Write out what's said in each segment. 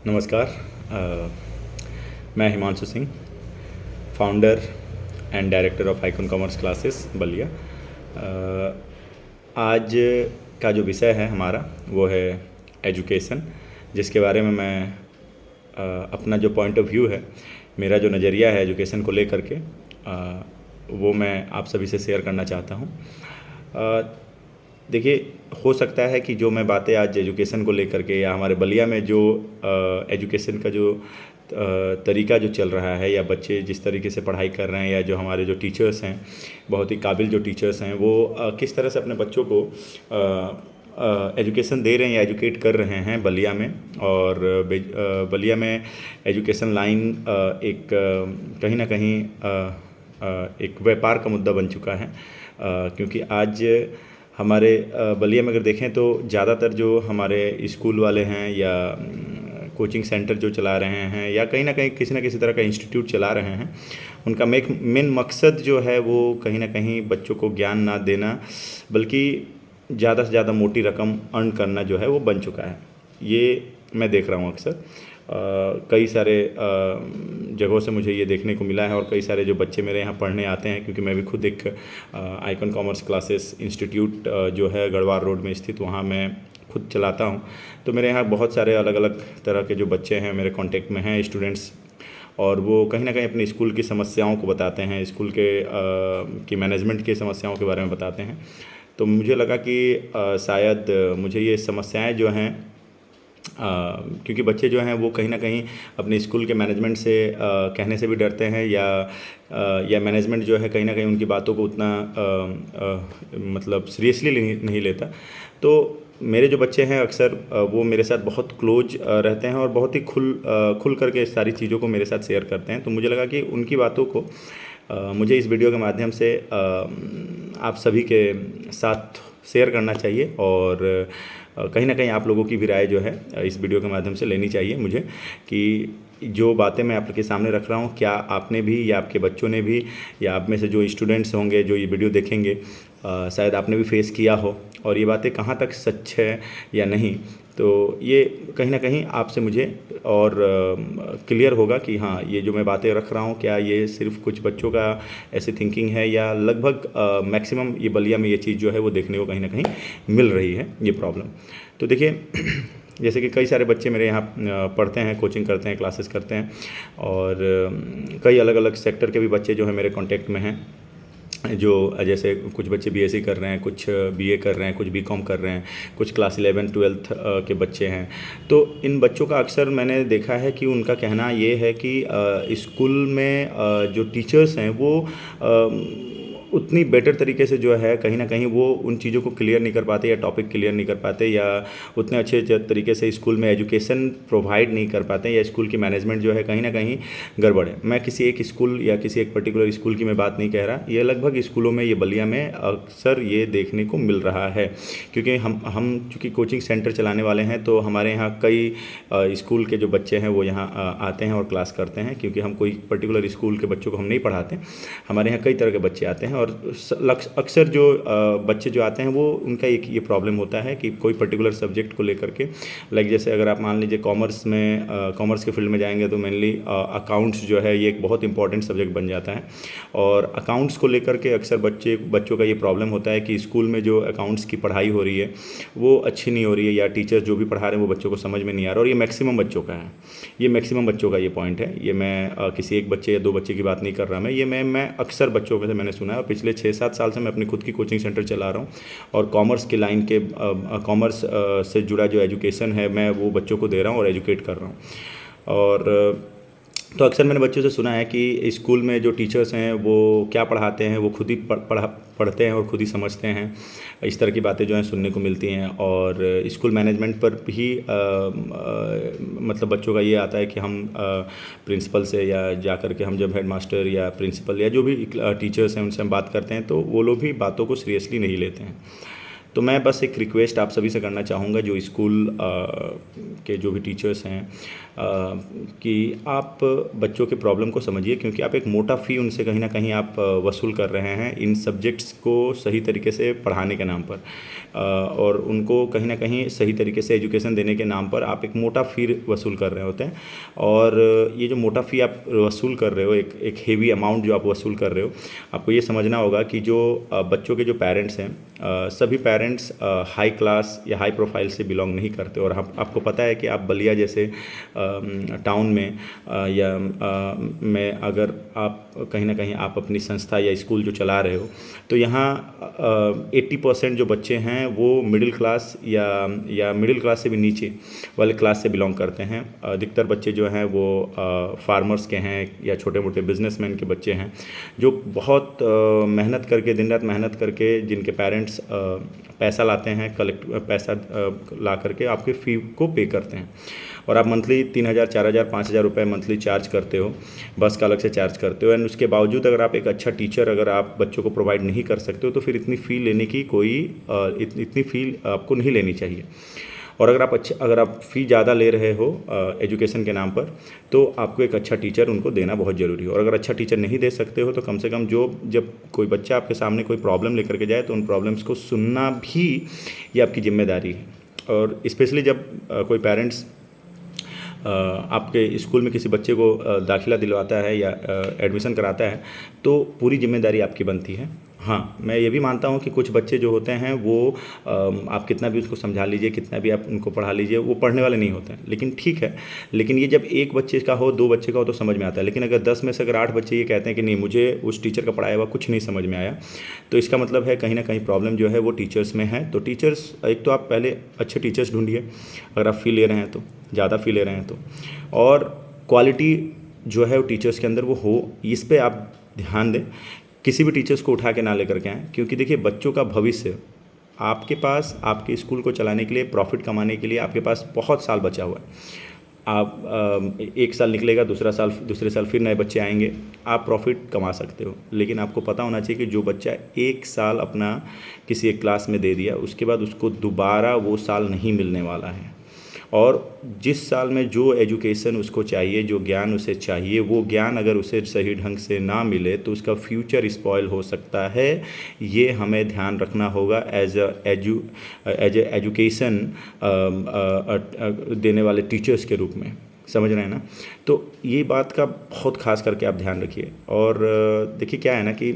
नमस्कार। मैं Himanshu Singh, founder and director of icon commerce classes Ballia. आज का जो विषय है हमारा वो है एजुकेशन, जिसके बारे में मैं अपना जो पॉइंट ऑफ व्यू है, मेरा जो नज़रिया है एजुकेशन को लेकर के, वो मैं आप सभी से शेयर करना चाहता हूँ। देखिए, हो सकता है कि जो मैं बातें आज एजुकेशन को लेकर के या हमारे बलिया में जो एजुकेशन का जो तरीका जो चल रहा है, या बच्चे जिस तरीके से पढ़ाई कर रहे हैं, या जो हमारे जो टीचर्स हैं, बहुत ही काबिल जो टीचर्स हैं, वो किस तरह से अपने बच्चों को एजुकेशन दे रहे हैं या एजुकेट कर रहे हैं बलिया में। और बलिया में एजुकेशन लाइन एक कहीं ना कहीं एक व्यापार का मुद्दा बन चुका है, क्योंकि आज हमारे बलिया में अगर देखें तो ज़्यादातर जो हमारे स्कूल वाले हैं या कोचिंग सेंटर जो चला रहे हैं, या कहीं ना कहीं किसी न किसी तरह का इंस्टीट्यूट चला रहे हैं, उनका मेन मकसद जो है वो कहीं ना कहीं बच्चों को ज्ञान ना देना, बल्कि ज़्यादा से ज़्यादा मोटी रकम अर्न करना जो है वो बन चुका है। ये मैं देख रहा हूँ अक्सर कई सारे जगहों से मुझे ये देखने को मिला है, और कई सारे जो बच्चे मेरे यहाँ पढ़ने आते हैं, क्योंकि मैं भी खुद एक आइकन कॉमर्स क्लासेस इंस्टीट्यूट जो है गढ़वाल रोड में स्थित, वहाँ मैं खुद चलाता हूँ। तो मेरे यहाँ बहुत सारे अलग अलग तरह के जो बच्चे हैं मेरे कांटेक्ट में हैं, स्टूडेंट्स, और वो कहीं ना कहीं अपने स्कूल की समस्याओं को बताते हैं, स्कूल के की मैनेजमेंट की समस्याओं के बारे में बताते हैं। तो मुझे लगा कि शायद मुझे ये समस्याएं जो हैं, क्योंकि बच्चे जो हैं वो कहीं ना कहीं अपने स्कूल के मैनेजमेंट से कहने से भी डरते हैं, या मैनेजमेंट जो है कहीं ना कहीं उनकी बातों को उतना मतलब सीरियसली नहीं लेता। तो मेरे जो बच्चे हैं अक्सर वो मेरे साथ बहुत क्लोज रहते हैं, और बहुत ही खुल करके सारी चीज़ों को मेरे साथ शेयर करते हैं। तो मुझे लगा कि उनकी बातों को मुझे इस वीडियो के माध्यम से आप सभी के साथ शेयर करना चाहिए, और कहीं ना कहीं आप लोगों की भी राय जो है इस वीडियो के माध्यम से लेनी चाहिए मुझे, कि जो बातें मैं आपके सामने रख रहा हूँ, क्या आपने भी या आपके बच्चों ने भी, या आप में से जो स्टूडेंट्स होंगे जो ये वीडियो देखेंगे, शायद आपने भी फेस किया हो, और ये बातें कहाँ तक सच है या नहीं। तो ये कहीं ना कहीं आपसे मुझे और क्लियर होगा कि हाँ, ये जो मैं बातें रख रहा हूँ, क्या ये सिर्फ कुछ बच्चों का ऐसी थिंकिंग है, या लगभग मैक्सिमम ये बलिया में ये चीज़ जो है वो देखने को कहीं ना कहीं मिल रही है, ये प्रॉब्लम। तो देखिए, जैसे कि कई सारे बच्चे मेरे यहाँ पढ़ते हैं, कोचिंग करते हैं, क्लासेस करते हैं, और कई अलग अलग सेक्टर के भी बच्चे जो है मेरे कांटेक्ट में हैं, जो जैसे कुछ बच्चे बीएससी कर रहे हैं, कुछ बीए कर रहे हैं, कुछ बीकॉम कर रहे हैं, कुछ क्लास 11 12 के बच्चे हैं। तो इन बच्चों का अक्सर मैंने देखा है कि उनका कहना ये है कि स्कूल में जो टीचर्स हैं वो उतनी बेटर तरीके से जो है कहीं ना कहीं वो उन चीज़ों को क्लियर नहीं कर पाते, या टॉपिक क्लियर नहीं कर पाते, या उतने अच्छे तरीके से स्कूल में एजुकेशन प्रोवाइड नहीं कर पाते, या स्कूल की मैनेजमेंट जो है कहीं ना कहीं गड़बड़ है। मैं किसी एक स्कूल या किसी एक पर्टिकुलर स्कूल की मैं बात नहीं कह रहा, ये लगभग स्कूलों में, ये बलिया में अक्सर ये देखने को मिल रहा है। क्योंकि हम चूँकि कोचिंग सेंटर चलाने वाले हैं, तो हमारे यहाँ कई स्कूल के जो बच्चे हैं वो यहाँ आते हैं और क्लास करते हैं, क्योंकि हम कोई पर्टिकुलर स्कूल के बच्चों को हम नहीं पढ़ाते, हमारे यहाँ कई तरह के बच्चे आते हैं। और अक्सर जो बच्चे जो आते हैं वो उनका एक ये प्रॉब्लम होता है कि कोई पर्टिकुलर सब्जेक्ट को लेकर के, लाइक जैसे अगर आप मान लीजिए कॉमर्स में, कॉमर्स के फील्ड में जाएंगे तो मेनली अकाउंट्स जो है ये एक बहुत इंपॉर्टेंट सब्जेक्ट बन जाता है। और अकाउंट्स को लेकर के अक्सर बच्चों का ये प्रॉब्लम होता है कि स्कूल में जो अकाउंट्स की पढ़ाई हो रही है वो अच्छी नहीं हो रही है, या टीचर्स जो भी पढ़ा रहे हैं वो बच्चों को समझ में नहीं आ रहा। और ये मैक्सिमम बच्चों का है, ये मैक्सिमम बच्चों का ये पॉइंट है। ये मैं किसी एक बच्चे या दो बच्चे की बात नहीं कर रहा, मैं अक्सर बच्चों में से मैंने सुना है, और पिछले 6-7 साल से मैं अपनी खुद की कोचिंग सेंटर चला रहा हूँ, और कॉमर्स की लाइन के कॉमर्स से जुड़ा जो एजुकेशन है मैं वो बच्चों को दे रहा हूँ और एजुकेट कर रहा हूँ। और तो अक्सर मैंने बच्चों से सुना है कि स्कूल में जो टीचर्स हैं वो क्या पढ़ाते हैं वो खुद ही पढ़ते हैं और खुद ही समझते हैं, इस तरह की बातें जो हैं सुनने को मिलती हैं। और स्कूल मैनेजमेंट पर भी मतलब बच्चों का ये आता है कि हम प्रिंसिपल से या जा कर के हम जब हेडमास्टर या प्रिंसिपल या जो भी टीचर्स हैं उनसे हम बात करते हैं, तो वो लोग भी बातों को सीरियसली नहीं लेते हैं। तो मैं बस एक रिक्वेस्ट आप सभी से करना चाहूँगा, जो स्कूल के जो भी टीचर्स हैं, कि आप बच्चों के प्रॉब्लम को समझिए, क्योंकि आप एक मोटा फ़ी उनसे कहीं ना कहीं आप वसूल कर रहे हैं इन सब्जेक्ट्स को सही तरीके से पढ़ाने के नाम पर, और उनको कहीं ना कहीं सही तरीके से एजुकेशन देने के नाम पर आप एक मोटा फ़ी वसूल कर रहे होते हैं। और ये जो मोटा फ़ी आप वसूल कर रहे हो, एक हेवी अमाउंट जो आप वसूल कर रहे हो, आपको ये समझना होगा कि जो बच्चों के जो पेरेंट्स हैं, सभी पेरेंट्स हाई क्लास या हाई प्रोफाइल से बिलोंग नहीं करते। और आपको पता है कि आप बलिया जैसे टाउन में में अगर आप कहीं ना कहीं आप अपनी संस्था या स्कूल जो चला रहे हो, तो यहाँ 80% जो बच्चे हैं वो मिडिल क्लास या मिडिल क्लास से भी नीचे वाले क्लास से बिलोंग करते हैं। अधिकतर बच्चे जो हैं वो फार्मर्स के हैं या छोटे मोटे बिजनेसमैन के बच्चे हैं, जो बहुत मेहनत करके, दिन रात मेहनत करके, जिनके पेरेंट्स पैसा लाते हैं, पैसा ला करके आपके फ़ी को पे करते हैं। और आप मंथली 3,000, 4,000, 5,000 रुपये मंथली चार्ज करते हो, बस का अलग से चार्ज करते हो। एंड उसके बावजूद अगर आप एक अच्छा टीचर अगर आप बच्चों को प्रोवाइड नहीं कर सकते हो, तो फिर इतनी फ़ी लेने की इतनी फ़ी आपको नहीं लेनी चाहिए। और अगर आप फ़ी ज़्यादा ले रहे हो एजुकेशन के नाम पर, तो आपको एक अच्छा टीचर उनको देना बहुत ज़रूरी है। और अगर अच्छा टीचर नहीं दे सकते हो, तो कम से कम जब कोई बच्चा आपके सामने कोई प्रॉब्लम लेकर के जाए, तो उन प्रॉब्लम्स को सुनना भी ये आपकी ज़िम्मेदारी है। और स्पेशली जब कोई पेरेंट्स आपके स्कूल में किसी बच्चे को दाखिला दिलवाता है या एडमिशन कराता है, तो पूरी जिम्मेदारी आपकी बनती है। हाँ, मैं ये भी मानता हूँ कि कुछ बच्चे जो होते हैं वो आप कितना भी उसको समझा लीजिए, कितना भी आप उनको पढ़ा लीजिए, वो पढ़ने वाले नहीं होते हैं। लेकिन ठीक है, लेकिन ये जब एक बच्चे का हो, 2 बच्चे का हो, तो समझ में आता है। लेकिन अगर 10 में से अगर 8 बच्चे ये कहते हैं कि नहीं, मुझे उस टीचर का पढ़ाया हुआ कुछ नहीं समझ में आया, तो इसका मतलब है कहीं ना कहीं प्रॉब्लम जो है वो टीचर्स में है। तो टीचर्स, एक तो आप पहले अच्छे टीचर्स ढूंढिए, अगर आप फ़ी ले रहे हैं तो, ज़्यादा फ़ी ले रहे हैं तो, और क्वालिटी जो है वो टीचर्स के अंदर वो हो, इस पे आप ध्यान दें। किसी भी टीचर्स को उठा के ना लेकर के आएँ, क्योंकि देखिए बच्चों का भविष्य आपके पास, आपके स्कूल को चलाने के लिए, प्रॉफिट कमाने के लिए आपके पास बहुत साल बचा हुआ है। आप एक साल निकलेगा, दूसरे साल फिर नए बच्चे आएंगे, आप प्रॉफिट कमा सकते हो। लेकिन आपको पता होना चाहिए कि जो बच्चा एक साल अपना किसी एक क्लास में दे दिया, उसके बाद उसको दोबारा वो साल नहीं मिलने वाला है। और जिस साल में जो एजुकेशन उसको चाहिए, जो ज्ञान उसे चाहिए, वो ज्ञान अगर उसे सही ढंग से ना मिले, तो उसका फ्यूचर स्पॉइल हो सकता है। ये हमें ध्यान रखना होगा एज एजुकेशन देने वाले टीचर्स के रूप में, समझ रहे हैं ना। तो ये बात का बहुत खास करके आप ध्यान रखिए। और देखिए क्या है ना कि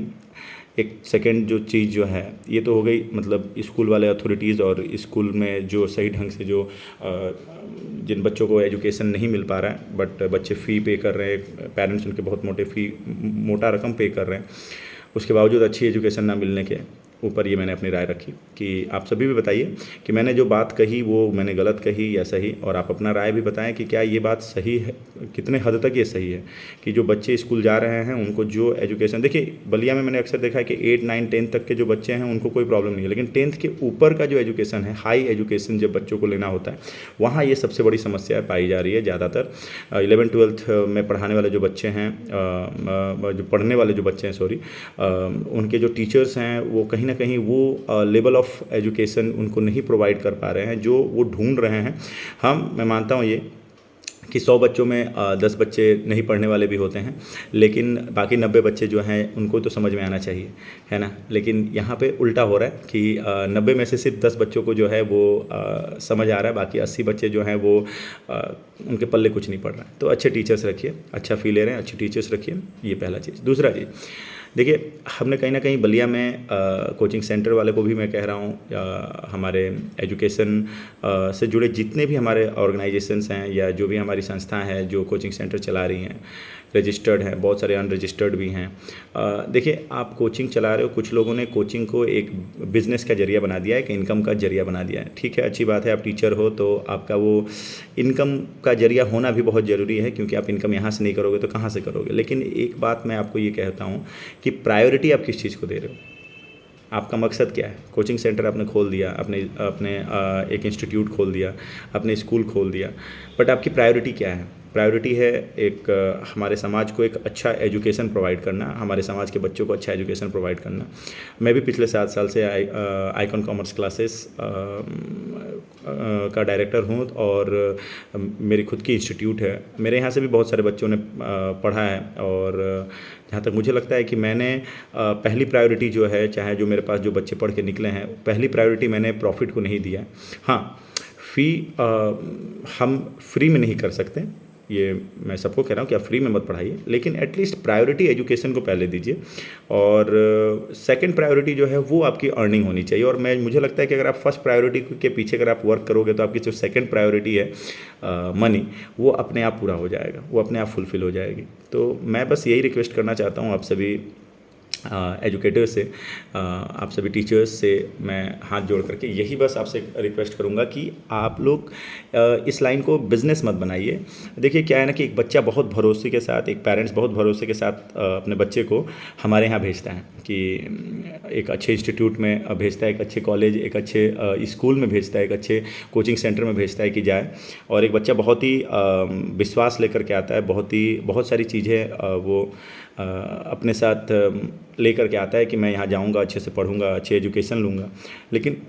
एक सेकंड जो चीज़ जो है, ये तो हो गई मतलब स्कूल वाले अथॉरिटीज़ और स्कूल में जो सही ढंग से जो जिन बच्चों को एजुकेशन नहीं मिल पा रहा है, बट बच्चे फ़ी पे कर रहे हैं, पेरेंट्स उनके बहुत मोटा रकम पे कर रहे हैं, उसके बावजूद अच्छी एजुकेशन ना मिलने के ऊपर ये मैंने अपनी राय रखी कि आप सभी भी बताइए कि मैंने जो बात कही वो मैंने गलत कही या सही। और आप अपना राय भी बताएं कि क्या ये बात सही है, कितने हद तक ये सही है कि जो बच्चे स्कूल जा रहे हैं उनको जो एजुकेशन, देखिए बलिया में मैंने अक्सर देखा है कि 8, 9, 10 तक के जो बच्चे हैं उनको कोई प्रॉब्लम नहीं है, लेकिन 10th के ऊपर का जो एजुकेशन है, हाई एजुकेशन जब बच्चों को लेना होता है, वहाँ ये सबसे बड़ी समस्या पाई जा रही है। ज़्यादातर 11, 12 में पढ़ाने वाले जो बच्चे हैं, जो पढ़ने वाले जो बच्चे हैं, सॉरी, उनके जो टीचर्स हैं वो कहीं ना कहीं वो लेवल ऑफ एजुकेशन उनको नहीं प्रोवाइड कर पा रहे हैं जो वो ढूंढ रहे हैं। मैं मानता हूँ ये कि 100 बच्चों में 10 बच्चे नहीं पढ़ने वाले भी होते हैं, लेकिन बाकी 90 बच्चे जो हैं उनको तो समझ में आना चाहिए, है ना। लेकिन यहाँ पे उल्टा हो रहा है कि 90 में से सिर्फ 10 बच्चों को जो है वो समझ आ रहा है, बाकी 80 बच्चे जो हैं वो उनके पल्ले कुछ नहीं पड़ रहा है। तो अच्छे टीचर्स रखिए, अच्छा फ़ी ले रहे हैं, अच्छे टीचर्स रखिए, ये पहला चीज़। दूसरा चीज़, देखिए हमने कहीं ना कहीं बलिया में कोचिंग सेंटर वाले को भी मैं कह रहा हूँ, हमारे एजुकेशन से जुड़े जितने भी हमारे ऑर्गेनाइजेशंस हैं या जो भी हमारी संस्थाएं हैं जो कोचिंग सेंटर चला रही हैं, रजिस्टर्ड हैं, बहुत सारे अनरजिस्टर्ड भी हैं। देखिए आप कोचिंग चला रहे हो, कुछ लोगों ने कोचिंग को एक बिज़नेस का जरिया बना दिया है, एक इनकम का जरिया बना दिया है। ठीक है, अच्छी बात है, आप टीचर हो तो आपका वो इनकम का जरिया होना भी बहुत ज़रूरी है, क्योंकि आप इनकम यहाँ से नहीं करोगे तो कहाँ से करोगे। लेकिन एक बात मैं आपको ये कहता हूँ कि प्रायोरिटी आप किस चीज़ को दे रहे हो, आपका मकसद क्या है। कोचिंग सेंटर आपने खोल दिया, अपने एक इंस्टीट्यूट खोल दिया, अपने स्कूल खोल दिया, बट आपकी प्रायोरिटी क्या है। प्रायोरिटी है एक हमारे समाज को एक अच्छा एजुकेशन प्रोवाइड करना, हमारे समाज के बच्चों को अच्छा एजुकेशन प्रोवाइड करना। मैं भी पिछले 7 साल से आइकॉन कॉमर्स क्लासेस का डायरेक्टर हूँ और मेरी खुद की इंस्टीट्यूट है। मेरे यहाँ से भी बहुत सारे बच्चों ने पढ़ा है और जहाँ तक मुझे लगता है कि मैंने पहली प्रायोरिटी जो है, चाहे जो मेरे पास जो बच्चे पढ़ के निकले हैं, पहली प्रायोरिटी मैंने प्रॉफिट को नहीं दिया है। हाँ, हम फ्री में नहीं कर सकते, ये मैं सबको कह रहा हूँ कि आप फ्री में मत पढ़ाइए, लेकिन एटलीस्ट प्रायोरिटी एजुकेशन को पहले दीजिए और सेकंड प्रायोरिटी जो है वो आपकी अर्निंग होनी चाहिए। और मुझे लगता है कि अगर आप फर्स्ट प्रायोरिटी के पीछे अगर आप वर्क करोगे तो आपकी जो सेकंड प्रायोरिटी है मनी, वो अपने आप पूरा हो जाएगा, वो अपने आप फुलफ़िल हो जाएगी। तो मैं बस यही रिक्वेस्ट करना चाहता हूँ आप सभी एजुकेटर्स से, आप सभी टीचर्स से मैं हाथ जोड़ करके यही बस आपसे रिक्वेस्ट करूँगा कि आप लोग इस लाइन को बिज़नेस मत बनाइए। देखिए क्या है ना कि एक बच्चा बहुत भरोसे के साथ, एक पेरेंट्स बहुत भरोसे के साथ अपने बच्चे को हमारे यहाँ भेजता है कि एक अच्छे इंस्टीट्यूट में भेजता है, एक अच्छे कॉलेज, एक अच्छे स्कूल में भेजता है, एक अच्छे कोचिंग सेंटर में भेजता है कि जाए, और एक बच्चा बहुत ही विश्वास लेकर के आता है, बहुत सारी चीज़ें वो अपने साथ लेकर के आता है कि मैं यहाँ जाऊँगा, अच्छे से पढ़ूँगा, अच्छी एजुकेशन लूँगा। लेकिन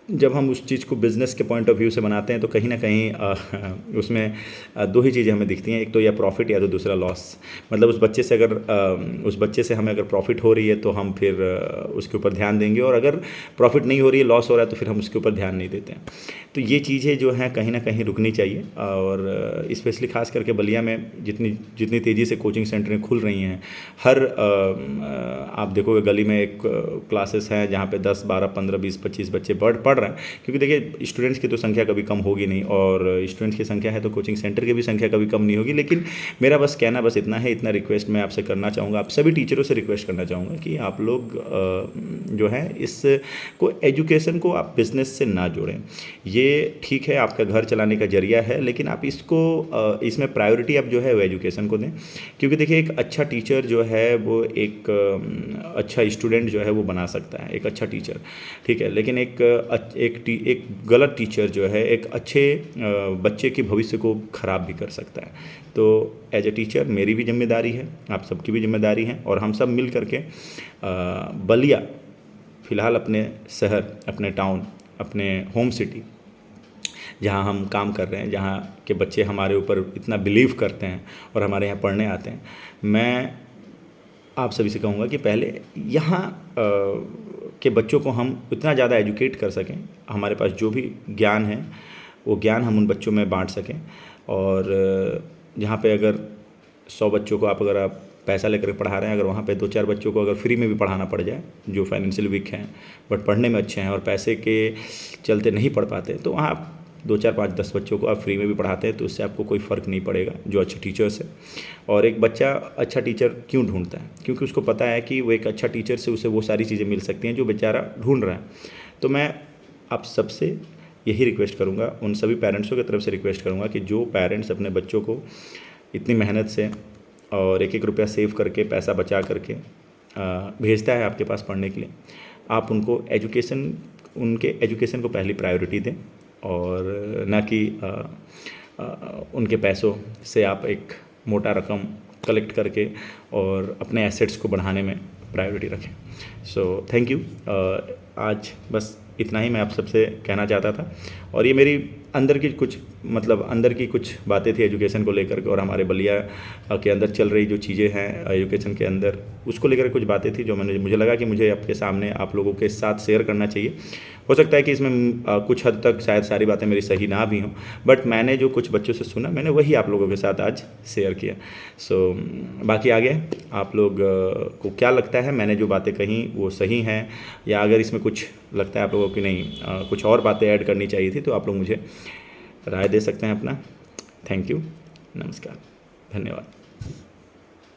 जब हम उस चीज़ को बिज़नेस के पॉइंट ऑफ व्यू से बनाते हैं तो कहीं ना कहीं उसमें दो ही चीज़ें हमें दिखती हैं, एक तो या प्रॉफिट या तो दूसरा लॉस। मतलब उस बच्चे से हमें अगर प्रॉफिट हो रही है तो हम फिर उसके ऊपर ध्यान देंगे, और अगर प्रॉफिट नहीं हो रही है, लॉस हो रहा है, तो फिर हम उसके ऊपर ध्यान नहीं देते हैं। तो ये चीज़ें जो हैं कहीं ना कहीं रुकनी चाहिए। और स्पेशली खास करके बलिया में जितनी तेज़ी से कोचिंग सेंटरें खुल रही हैं, हर आप देखोगे गली में एक क्लासेस हैं जहाँ पे 10, 12, 15, 20, 25 बच्चे पढ़ रहे हैं। क्योंकि देखिए स्टूडेंट्स की तो संख्या कभी कम होगी नहीं, और स्टूडेंट्स की संख्या है तो कोचिंग सेंटर की भी संख्या कभी कम नहीं होगी। लेकिन मेरा बस कहना बस इतना है, इतना रिक्वेस्ट मैं आपसे करना चाहूँगा, आप सभी टीचरों से रिक्वेस्ट करना चाहूँगा कि आप लोग जो है इसको एजुकेशन को आप बिज़नेस से ना जोड़ें। ये ठीक है, आपका घर चलाने का जरिया है, लेकिन आप इसमें प्रायोरिटी आप जो है वो एजुकेशन को दें। क्योंकि देखिए एक अच्छा टीचर जो है वो एक अच्छा स्टूडेंट जो है वो बना सकता है, एक अच्छा टीचर, ठीक है। लेकिन एक गलत टीचर जो है एक अच्छे बच्चे के भविष्य को ख़राब भी कर सकता है। तो एज ए टीचर मेरी भी जिम्मेदारी है, आप सबकी भी जिम्मेदारी है, और हम सब मिल करके बलिया फ़िलहाल अपने शहर, अपने टाउन, अपने होम सिटी जहाँ हम काम कर रहे हैं, जहाँ के बच्चे हमारे ऊपर इतना बिलीव करते हैं और हमारे यहाँ पढ़ने आते हैं, मैं आप सभी से कहूँगा कि पहले यहाँ के बच्चों को हम इतना ज़्यादा एजुकेट कर सकें, हमारे पास जो भी ज्ञान है वो ज्ञान हम उन बच्चों में बांट सकें। और जहाँ पे अगर 100 बच्चों को अगर आप पैसा लेकर पढ़ा रहे हैं, अगर वहाँ पे 2-4 बच्चों को अगर फ्री में भी पढ़ाना पड़ जाए, जो फाइनेंशियल वीक हैं बट पढ़ने में अच्छे हैं और पैसे के चलते नहीं पढ़ पाते, तो वहाँ आप 2-4, 5, 10 बच्चों को आप फ्री में भी पढ़ाते हैं तो उससे आपको कोई फ़र्क नहीं पड़ेगा, जो अच्छे टीचर्स हैं। और एक बच्चा अच्छा टीचर क्यों ढूंढता है? क्योंकि उसको पता है कि वो एक अच्छा टीचर से उसे वो सारी चीज़ें मिल सकती हैं जो बेचारा ढूंढ रहा है। तो मैं आप सबसे यही रिक्वेस्ट करूँगा, उन सभी पेरेंट्सों की तरफ से रिक्वेस्ट करूँगा कि जो पेरेंट्स अपने बच्चों को इतनी मेहनत से और एक रुपया सेव करके, पैसा बचा करके भेजता है आपके पास पढ़ने के लिए, आप उनके एजुकेशन को पहली प्रायोरिटी दें, और ना कि उनके पैसों से आप एक मोटा रकम कलेक्ट करके और अपने एसेट्स को बढ़ाने में प्रायोरिटी रखें। So thank you. आज बस इतना ही मैं आप सबसे कहना चाहता था, और ये मेरी अंदर की कुछ बातें थी एजुकेशन को लेकर के, और हमारे बलिया के अंदर चल रही जो चीज़ें हैं एजुकेशन के अंदर, उसको लेकर कुछ बातें थी जो मुझे लगा कि मुझे आपके सामने आप लोगों के साथ शेयर करना चाहिए। हो सकता है कि इसमें कुछ हद तक शायद सारी बातें मेरी सही ना भी हों, बट मैंने जो कुछ बच्चों से सुना मैंने वही आप लोगों के साथ आज शेयर किया। सो बाकी आगे आप लोग को क्या लगता है, मैंने जो बातें कही वो सही हैं, या अगर इसमें कुछ लगता है आप लोगों की नहीं कुछ और बातें ऐड करनी चाहिए थी, तो आप लोग मुझे राय दे सकते हैं अपना। थैंक यू, नमस्कार, धन्यवाद।